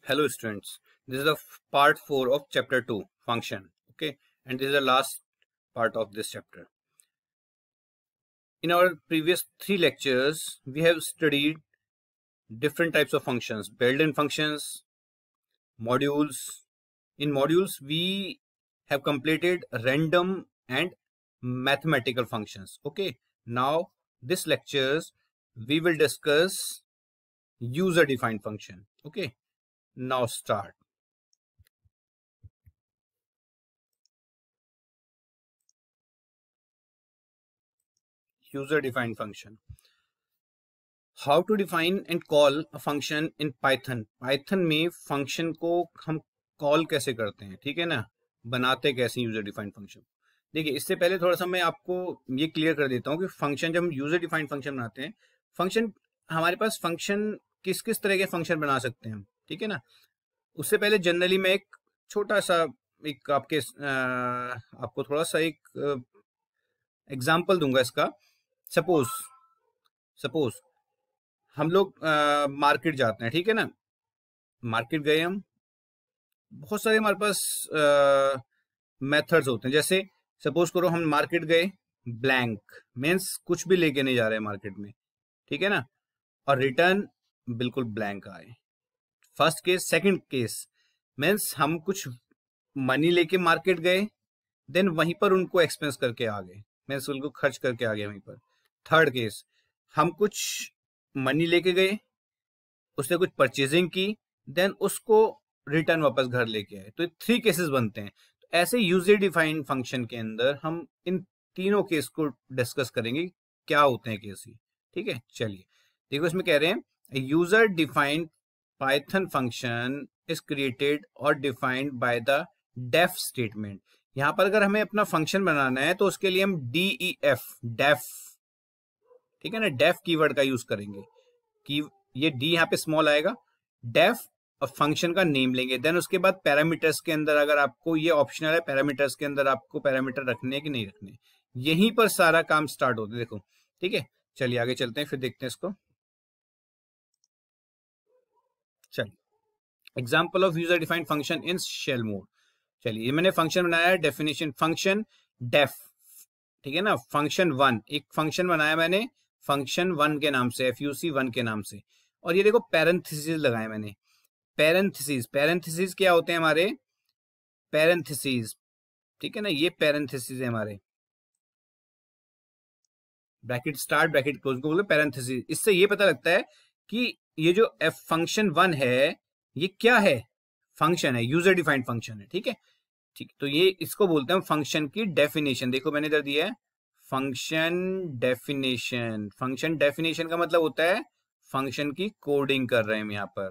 Hello students, this is the part 4 of chapter 2 function, okay, and this is the last part of this chapter. In our previous 3 lectures we have studied different types of functions, built-in functions, modules. In modules we have completed random and mathematical functions. Okay, now this lectures we will discuss user defined function. Okay, now start. User defined function. How to define and call a function in Python. Python में function को हम call कैसे करते हैं, ठीक है ना, बनाते कैसे यूजर डिफाइंड फंक्शन. देखिए, इससे पहले थोड़ा सा मैं आपको ये क्लियर कर देता हूँ कि फंक्शन, जब हम यूजर डिफाइंड फंक्शन बनाते हैं, फंक्शन हमारे पास फंक्शन किस किस तरह के फंक्शन बना सकते हैं हम, ठीक है ना. उससे पहले जनरली मैं एक छोटा सा एक आपको थोड़ा सा एक एग्जाम्पल दूंगा इसका. सपोज हम लोग मार्केट जाते हैं, ठीक है ना. मार्केट गए हम, बहुत सारे हमारे पास मेथड्स होते हैं. जैसे सपोज करो हम मार्केट गए, ब्लैंक मीन्स कुछ भी लेके नहीं जा रहे मार्केट में, ठीक है ना, और रिटर्न बिल्कुल ब्लैंक आए. First case. Second case means हम कुछ मनी लेके मार्केट गए, देन वहीं पर उनको एक्सपेंस करके आ गए, मीन्स उनको खर्च करके आ गए वहीं पर. थर्ड केस, हम कुछ मनी लेके गए, उसने कुछ परचेजिंग की, देन उसको रिटर्न वापस घर लेके आए. तो 3 केसेस बनते हैं. तो ऐसे यूजर डिफाइंड फंक्शन के अंदर हम इन तीनों केस को डिस्कस करेंगे, क्या होते हैं केस. ठीक है, चलिए देखो. इसमें कह रहे हैं user defined Python function is created और defined by the def statement. यहां पर अगर हमें अपना फंक्शन बनाना है तो उसके लिए हम डेफ, ठीक है ना, डेफ कीवर्ड का यूज करेंगे. कि ये डी यहाँ पे स्मॉल आएगा, डेफ और फंक्शन का नेम लेंगे. देन उसके बाद पैरामीटर्स के अंदर, अगर आपको ये ऑप्शनल है, पैरामीटर्स के अंदर आपको पैरामीटर रखने हैं कि नहीं रखने, यहीं पर सारा काम स्टार्ट होता है. देखो, ठीक है, चलिए आगे चलते हैं, फिर देखते हैं इसको. चलिए, example of user defined function in shell mode. चलिए, ये मैंने फंक्शन बनाया है, डेफिनेशन फंक्शन डेफ, ठीक है ना. फंक्शन 1, एक फंक्शन बनाया मैंने फंक्शन 1 के नाम से, FUC1 के नाम से. और ये देखो पैरेंथेसिस लगाए मैंने. पैरेंथेसिस क्या होते हैं हमारे, पैरेंथेसिस, ठीक है ना, ये पैरेंथेसिस है हमारे. ब्रैकेट स्टार्ट, ब्रैकेट क्लोज को बोलते हैं पैरेंथेसिस. इससे ये पता लगता है कि ये जो फंक्शन 1 है ये क्या है, फंक्शन है, यूजर डिफाइंड फंक्शन है. ठीक है, ठीक. तो ये इसको बोलते हैं फंक्शन की डेफिनेशन. देखो मैंने इधर दिया है फंक्शन डेफिनेशन. फंक्शन डेफिनेशन का मतलब होता है फंक्शन की कोडिंग कर रहे हैं हम यहाँ पर,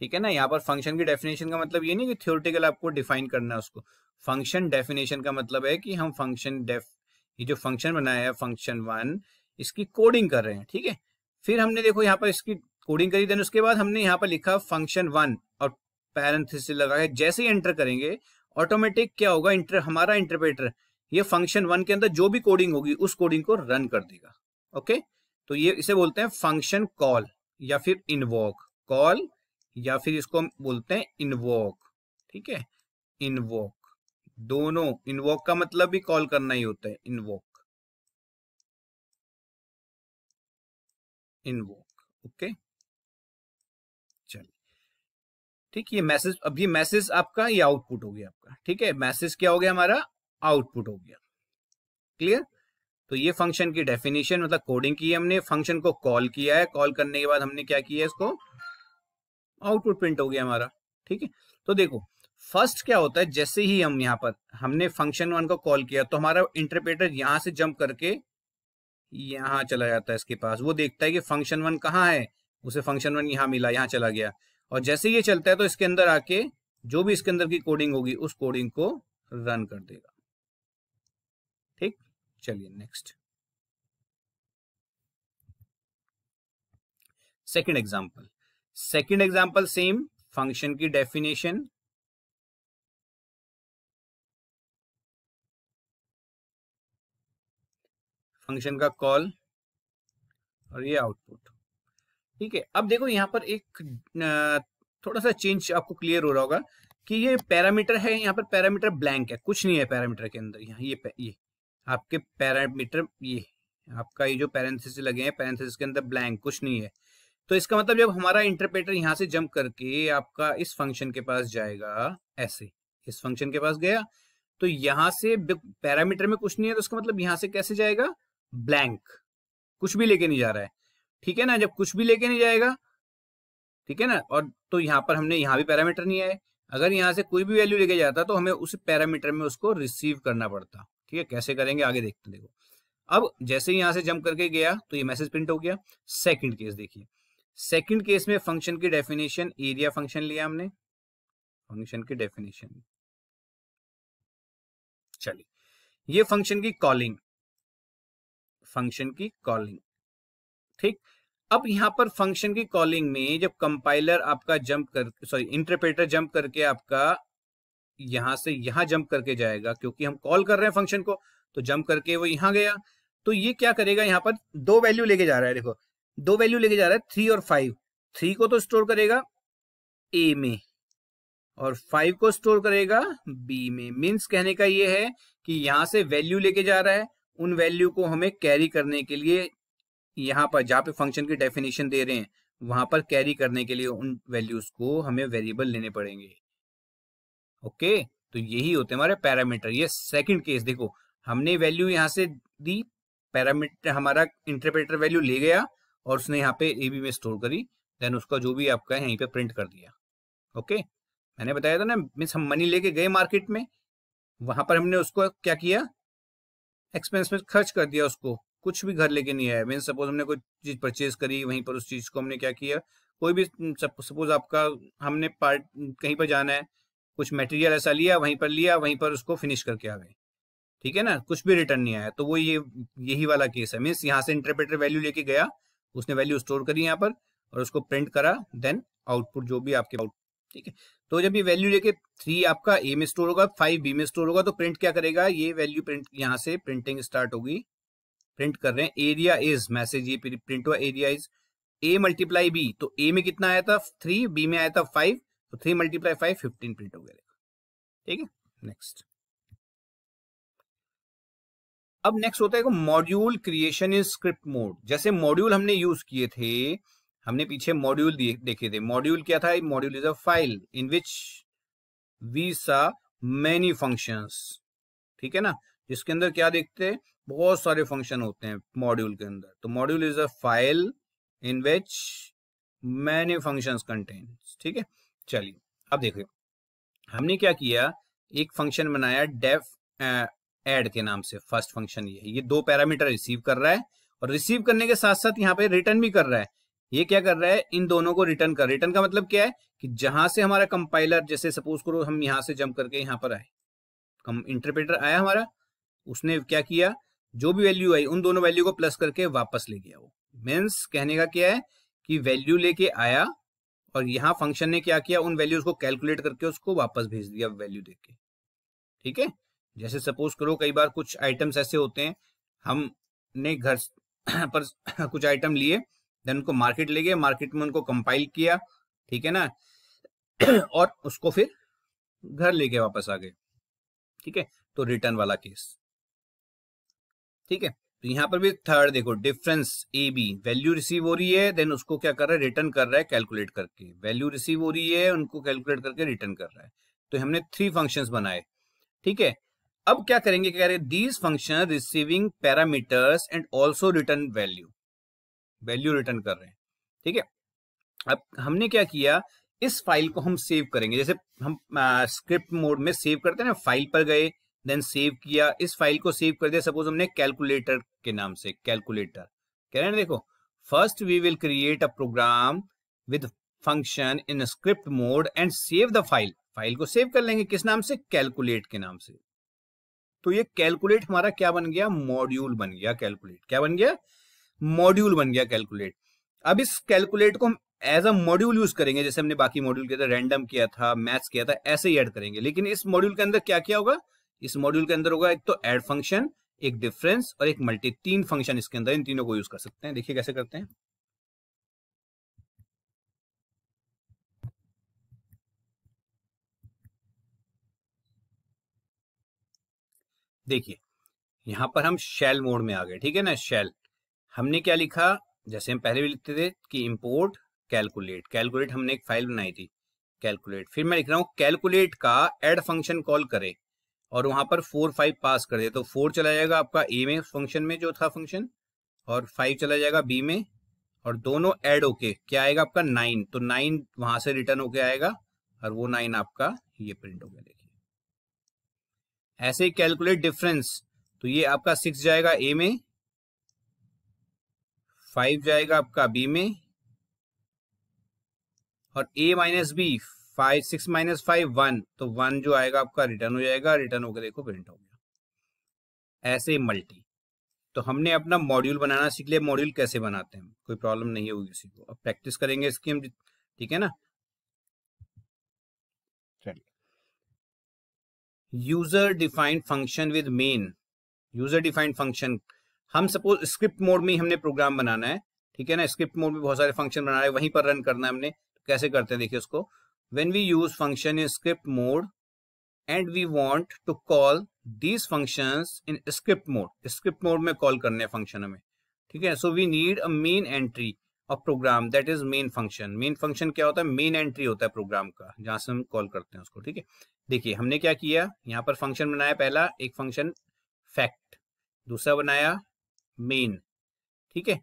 ठीक है ना. यहाँ पर फंक्शन की डेफिनेशन का मतलब ये नहीं कि थ्योरेटिकल आपको डिफाइन करना है उसको. फंक्शन डेफिनेशन का मतलब है कि हम ये जो फंक्शन बनाया है फंक्शन 1, इसकी कोडिंग कर रहे हैं, ठीक है. फिर हमने देखो यहाँ पर इसकी कोडिंग करी, देन उसके बाद हमने यहाँ पर लिखा फंक्शन 1 और पैरेंथेसिस लगा है. जैसे ही एंटर करेंगे ऑटोमेटिक क्या होगा, हमारा इंटरप्रेटर ये फंक्शन 1 के अंदर जो भी कोडिंग होगी उस कोडिंग को रन कर देगा. ओके, तो ये इसे बोलते हैं फंक्शन कॉल या फिर इन्वोक. कॉल या फिर इसको हम बोलते हैं इन्वोक, ठीक है. इन्वोक, दोनों. इन्वोक का मतलब भी कॉल करना ही होता है, इन्वोक, ओके. चलिए, ठीक. ये मैसेज, अब ये मैसेज आपका ये आउटपुट हो गया आपका, ठीक है. मैसेज क्या हो गया हमारा, आउटपुट हो गया. क्लियर. तो ये फंक्शन की डेफिनेशन मतलब कोडिंग की है हमने, फंक्शन को कॉल किया है, कॉल करने के बाद हमने क्या किया, इसको आउटपुट प्रिंट हो गया हमारा, ठीक है. तो देखो फर्स्ट क्या होता है, जैसे ही हम यहाँ पर हमने फंक्शन 1 को कॉल किया तो हमारा इंटरप्रेटर यहाँ से जंप करके यहाँ चला जाता है इसके पास. वो देखता है कि फंक्शन 1 कहाँ है, उसे फंक्शन 1 यहाँ मिला, यहाँ चला गया. और जैसे ये चलता है तो इसके अंदर आके जो भी इसके अंदर की कोडिंग होगी उस कोडिंग को रन कर देगा. ठीक, चलिए next. Second example same function की डेफिनेशन, फंक्शन का कॉल और ये आउटपुट, ठीक है. अब देखो यहाँ पर एक थोड़ा सा चेंज आपको क्लियर हो रहा होगा कि ये पैरामीटर है, यहाँ पर पैरामीटर ब्लैंक है, कुछ नहीं है पैरामीटर के अंदर। यहाँ ये आपके पैरामीटर, ये आपका ये जो पैरेंथेसिस लगे हैं, पैरेंथेसिस के अंदर ब्लैंक, कुछ नहीं है। तो इसका मतलब जब हमारा इंटरप्रेटर यहाँ से जंप करके आपका इस फंक्शन के पास जाएगा, ऐसे इस फंक्शन के पास गया, तो यहाँ से पैरामीटर में कुछ नहीं है, तो इसका मतलब यहाँ से कैसे जाएगा, ब्लैंक, कुछ भी लेके नहीं जा रहा है, ठीक है ना। जब कुछ भी लेके नहीं जाएगा, ठीक है ना, और तो यहाँ पर हमने यहाँ भी पैरामीटर नहीं है, अगर यहाँ से कोई भी वैल्यू लेके जाता तो हमें उस पैरामीटर में उसको रिसीव करना पड़ता, ठीक है। कैसे करेंगे आगे देखते हैं। देखो अब जैसे ही यहाँ से जंप करके गया तो ये मैसेज प्रिंट हो गया। सेकंड केस देखिए, सेकंड केस में फंक्शन की डेफिनेशन, एरिया फंक्शन लिया हमने, फंक्शन की डेफिनेशन, चलिए ये फंक्शन की कॉलिंग, फंक्शन की कॉलिंग, ठीक। अब यहाँ पर फंक्शन की कॉलिंग में जब कंपाइलर आपका जंप कर, सॉरी इंटरप्रेटर जंप करके आपका यहां से यहां जंप करके जाएगा, क्योंकि हम कॉल कर रहे हैं फंक्शन को, तो जंप करके वो यहां गया, तो ये क्या करेगा, यहाँ पर दो वैल्यू लेके जा रहा है। देखो दो वैल्यू लेके जा रहा है, 3 और 5। 3 को तो स्टोर करेगा ए में और 5 को स्टोर करेगा बी में। मीन्स कहने का ये है कि यहां से वैल्यू लेके जा रहा है, उन वैल्यू को हमें कैरी करने के लिए यहाँ पर जहाँ पे फंक्शन की डेफिनेशन दे रहे हैं वहां पर कैरी करने के लिए उन वैल्यूज को हमें वेरिएबल लेने पड़ेंगे। ओके, तो यही होते हैं हमारे पैरामीटर। ये सेकंड केस देखो, हमने वैल्यू यहाँ से दी, पैरामीटर हमारा इंटरप्रेटर वैल्यू ले गया और उसने यहाँ पे ए बी में स्टोर करी, देन उसका जो भी आपका है यहीं पे प्रिंट कर दिया। ओके, मैंने बताया था ना, मीन्स हम मनी लेके गए मार्केट में, वहां पर हमने उसको क्या किया, एक्सपेंस में खर्च कर दिया, उसको कुछ भी घर लेके नहीं आया। मीन्स सपोज हमने कोई चीज परचेज करी, वहीं पर उस चीज को हमने क्या किया, कोई भी सपोज आपका हमने पार्ट कहीं पर जाना है, कुछ मटेरियल ऐसा लिया, वहीं पर उसको फिनिश करके आ गए, ठीक है ना, कुछ भी रिटर्न नहीं आया। तो वो यही वाला केस है। मीन्स यहाँ से इंटरप्रेटर वैल्यू लेके गया, उसने वैल्यू स्टोर करी यहाँ पर और उसको प्रिंट करा, देन आउटपुट जो भी आपके आउट, ठीक है। तो जब ये वैल्यू लेके 3 आपका ए में स्टोर होगा, 5 बी में स्टोर होगा, तो प्रिंट क्या करेगा, ये वैल्यू प्रिंट, यहाँ से प्रिंटिंग स्टार्ट होगी। प्रिंट कर रहे हैं एरिया इज, मैसेज ये प्रिंट हुआ, area is A multiply B. तो ए में कितना आया था 3, बी में आया था 5, तो 3 मल्टीप्लाई 5 15 प्रिंट हो गया, ठीक है। नेक्स्ट, अब नेक्स्ट होता है मॉड्यूल क्रिएशन इन स्क्रिप्ट मोड। जैसे मॉड्यूल हमने यूज किए थे, हमने पीछे मॉड्यूल देखे थे। मॉड्यूल क्या था, module is a file in which we saw many functions, ठीक है ना, जिसके अंदर क्या देखते हैं, बहुत सारे फंक्शन होते हैं मॉड्यूल के अंदर। तो module is a file in which many functions contains, ठीक है। चलिए अब देखिए, हमने क्या किया, एक फंक्शन बनाया डेफ ऐड के नाम से। फर्स्ट फंक्शन ये 2 पैरामीटर रिसीव कर रहा है और रिसीव करने के साथ साथ यहाँ पे रिटर्न भी कर रहा है। ये क्या कर रहा है, इन दोनों को रिटर्न कर, रिटर्न का मतलब क्या है कि जहां से हमारा कंपाइलर, जैसे सपोज करो हम यहां से जंप करके यहाँ पर आए, इंटरप्रेटर आया हमारा, उसने क्या किया, जो भी वैल्यू आई उन दोनों वैल्यू को प्लस करके वापस ले गया। वो मीन्स कहने का क्या है कि वैल्यू लेके आया और यहाँ फंक्शन ने क्या किया, उन वैल्यूज को कैलकुलेट करके उसको वापस भेज दिया वैल्यू देके, ठीक है। जैसे सपोज करो कई बार कुछ आइटम्स ऐसे होते हैं, हमने घर पर कुछ आइटम लिए, देन उनको मार्केट ले गए, मार्केट में उनको कंपाइल किया, ठीक है ना, और उसको फिर घर लेके वापस आ गए, ठीक है। तो रिटर्न वाला केस, ठीक है। तो यहाँ पर भी थर्ड देखो, difference A B, value receive हो रही है, देन उसको क्या कर रहा है, रिटर्न कर रहा है कैलकुलेट करके। वैल्यू रिसीव हो रही है, उनको कैलकुलेट करके रिटर्न कर रहा है। तो हमने 3 फंक्शंस बनाए, ठीक है। अब क्या करेंगे, क्या करें, these function receiving parameters and also written value, value return कर रहे हैं, ठीक है। अब हमने क्या किया, इस फाइल को हम सेव करेंगे, जैसे हम स्क्रिप्ट मोड में सेव करते हैं ना, फाइल पर गए, देन सेव किया, इस फाइल को सेव कर दिया। सपोज हमने कैलकुलेटर के नाम से, कैलकुलेटर कह रहे हैं, देखो first we will create a program with function in script mode and save the file, file को सेव कर लेंगे, किस नाम से, कैलकुलेट के नाम से। तो ये कैलकुलेट हमारा क्या बन गया, मॉड्यूल बन गया। कैलकुलेट क्या बन गया, मॉड्यूल बन गया कैलकुलेट। अब इस कैलकुलेट को हम एज अ मॉड्यूल यूज करेंगे, जैसे हमने बाकी मॉड्यूल किया था, रैंडम किया था, मैथ्स किया था, ऐसे ही ऐड करेंगे। लेकिन इस मॉड्यूल के अंदर क्या क्या होगा, इस मॉड्यूल के अंदर होगा एक तो ऐड फंक्शन, एक डिफरेंस और एक मल्टी, 3 फंक्शन इसके अंदर, इन तीनों को यूज कर सकते हैं। देखिए कैसे करते हैं। देखिए यहाँ पर हम शेल मोड में आ गए, ठीक है ना। शेल हमने क्या लिखा, जैसे हम पहले भी लिखते थे कि इंपोर्ट कैलकुलेट, कैलकुलेट हमने एक फाइल बनाई थी कैलकुलेट, फिर मैं लिख रहा हूँ कैलकुलेट का ऐड फंक्शन कॉल करे और वहां पर 4 5 पास कर दे, तो 4 चला जाएगा आपका ए में फंक्शन में जो था फंक्शन, और 5 चला जाएगा बी में, और दोनों ऐड होके क्या आएगा आपका 9, तो 9 वहां से रिटर्न होके आएगा और वो 9 आपका ये प्रिंट हो गया। देखिए ऐसे ही कैलकुलेट डिफरेंस, तो ये आपका 6 जाएगा ए में, 5 जाएगा आपका बी में, और a माइनस बी 5 6 माइनस 5 1, तो 1 जो आएगा आपका रिटर्न हो जाएगा, रिटर्न होकर देखो प्रिंट हो गया। ऐसे ही मल्टी, तो हमने अपना मॉड्यूल बनाना सीख लिया, मॉड्यूल कैसे बनाते हैं, कोई प्रॉब्लम नहीं होगी किसी को, अब प्रैक्टिस करेंगे इसकी हम, ठीक है ना। चलिए user defined function with main, user defined function, हम सपोज स्क्रिप्ट मोड में ही हमने प्रोग्राम बनाना है, ठीक है ना। स्क्रिप्ट मोड में बहुत सारे फंक्शन बनाना है, वहीं पर रन करना है हमने, कैसे करते हैं देखिए उसको। When we use function in script mode and we want to call these functions in script mode, script mode में कॉल करने हैं फंक्शन हमें, ठीक है। So we need a main entry of program that is main function. Main function क्या होता है, main entry होता है प्रोग्राम का, जहां से हम कॉल करते हैं उसको, ठीक है। देखिए हमने क्या किया, यहाँ पर फंक्शन बनाया, पहला एक फंक्शन फैक्ट, दूसरा बनाया मेन, ठीक है।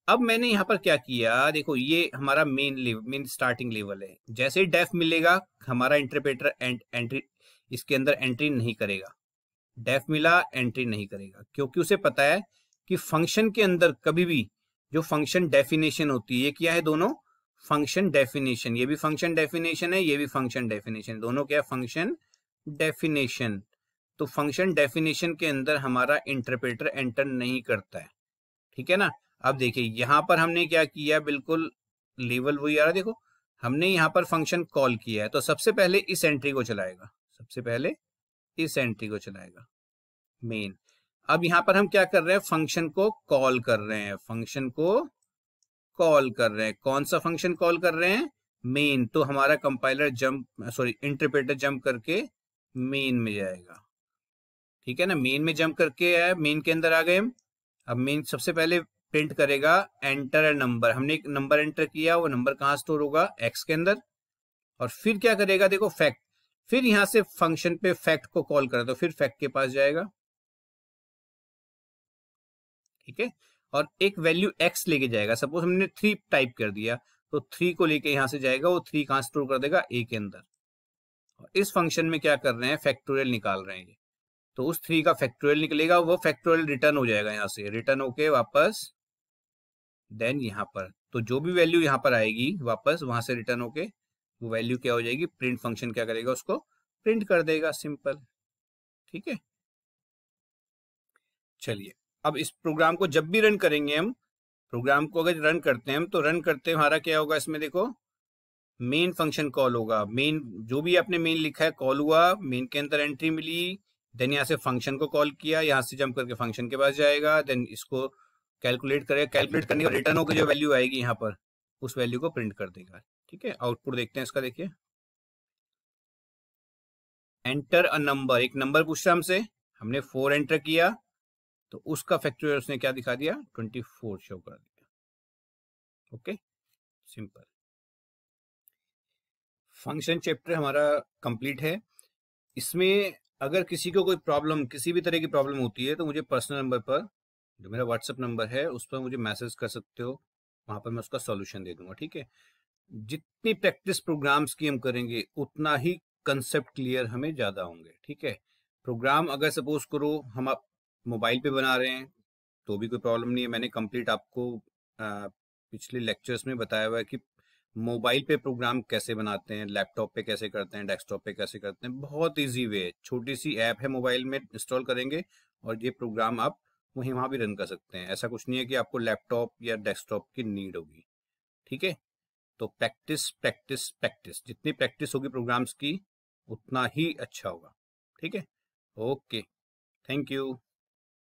अब मैंने यहाँ पर क्या किया, देखो ये हमारा मेन स्टार्टिंग लेवल है, जैसे ही डेफ मिलेगा हमारा इंटरप्रेटर एंट्री इसके अंदर एंट्री नहीं करेगा, डेफ मिला एंट्री नहीं करेगा, क्योंकि उसे पता है कि फंक्शन के अंदर कभी भी जो फंक्शन डेफिनेशन होती है, ये क्या है दोनों फंक्शन डेफिनेशन, ये भी फंक्शन डेफिनेशन है, ये भी फंक्शन डेफिनेशन, दोनों क्या है फंक्शन डेफिनेशन। तो फंक्शन डेफिनेशन के अंदर हमारा इंटरप्रेटर एंटर नहीं करता है, ठीक है ना। अब देखिए यहां पर हमने क्या किया, बिल्कुल लेवल वही आ रहा है, देखो हमने यहाँ पर फंक्शन कॉल किया है, तो सबसे पहले इस एंट्री को चलाएगा, सबसे पहले इस एंट्री को चलाएगा मेन। अब यहाँ पर हम क्या कर रहे हैं, फंक्शन को कॉल कर रहे हैं, फंक्शन को कॉल कर रहे हैं, कौन सा फंक्शन कॉल कर रहे हैं, मेन। तो हमारा compiler jump sorry interpreter jump करके मेन में जाएगा, ठीक है ना। मेन में जंप करके आया, मेन के अंदर आ गए हम। अब मेन सबसे पहले प्रिंट करेगा एंटर अ नंबर, हमने एक नंबर एंटर किया, वो नंबर कहाँ स्टोर होगा एक्स के अंदर। और फिर क्या करेगा, देखो फैक्ट, फिर यहां से फंक्शन पे फैक्ट को कॉल करे तो फिर फैक्ट के पास जाएगा, ठीक है। और एक वैल्यू एक्स लेके जाएगा, सपोज हमने 3 टाइप कर दिया, तो 3 को लेके यहां से जाएगा, वो 3 कहां स्टोर कर देगा ए के अंदर। और इस फंक्शन में क्या कर रहे हैं, फैक्टोरियल निकाल रहे हैं, तो उस 3 का फैक्टोरियल निकलेगा, वो फैक्टोरियल रिटर्न हो जाएगा, यहाँ से रिटर्न होके वापस देन यहाँ पर, तो जो भी वैल्यू यहाँ पर आएगी वापस वहां से रिटर्न होके वो वैल्यू क्या हो जाएगी, प्रिंट फंक्शन क्या करेगा, उसको प्रिंट कर देगा, सिंपल, ठीक है। चलिए अब इस प्रोग्राम को जब भी रन करेंगे हम, प्रोग्राम को अगर रन करते हैं हम, तो रन करते हमारा क्या होगा, इसमें देखो मेन फंक्शन कॉल होगा, मेन जो भी आपने मेन लिखा है कॉल हुआ, मेन के अंदर एंट्री मिली, देन यहाँ से फंक्शन को कॉल किया, यहाँ से जंप करके फंक्शन के पास जाएगा, देन इसको कैलकुलेट करेगा, कैलकुलेट करने का रिटर्न होकर जो वैल्यू आएगी यहाँ पर उस वैल्यू को प्रिंट कर देगा, ठीक है। आउटपुट देखते हैं इसका, देखिए एंटर अ नंबर, एक नंबर पूछ रहा हमसे, हमने 4 एंटर किया, तो उसका फैक्टोरियल उसने क्या दिखा दिया, 24 शो कर दिया, ओके सिंपल। फंक्शन चैप्टर हमारा कंप्लीट है। इसमें अगर किसी को कोई प्रॉब्लम, किसी भी तरह की प्रॉब्लम होती है, तो मुझे पर्सनल नंबर पर, जो मेरा व्हाट्सएप नंबर है उस पर मुझे मैसेज कर सकते हो, वहां पर मैं उसका सॉल्यूशन दे दूंगा, ठीक है। जितनी प्रैक्टिस प्रोग्राम्स की हम करेंगे उतना ही कंसेप्ट क्लियर हमें ज़्यादा होंगे, ठीक है। प्रोग्राम अगर सपोज करो हम आप मोबाइल पे बना रहे हैं तो भी कोई प्रॉब्लम नहीं है, मैंने कंप्लीट आपको पिछले लेक्चर्स में बताया हुआ है कि मोबाइल पे प्रोग्राम कैसे बनाते हैं, लैपटॉप पे कैसे करते हैं, डेस्कटॉप पे कैसे करते हैं, बहुत इजी वे है, छोटी सी ऐप है मोबाइल में इंस्टॉल करेंगे और ये प्रोग्राम आप वहीं वहाँ भी रन कर सकते हैं, ऐसा कुछ नहीं है कि आपको लैपटॉप या डेस्कटॉप की नीड होगी, ठीक है। तो प्रैक्टिस प्रैक्टिस प्रैक्टिस, जितनी प्रैक्टिस होगी प्रोग्राम्स की उतना ही अच्छा होगा, ठीक है। Okay, thank you.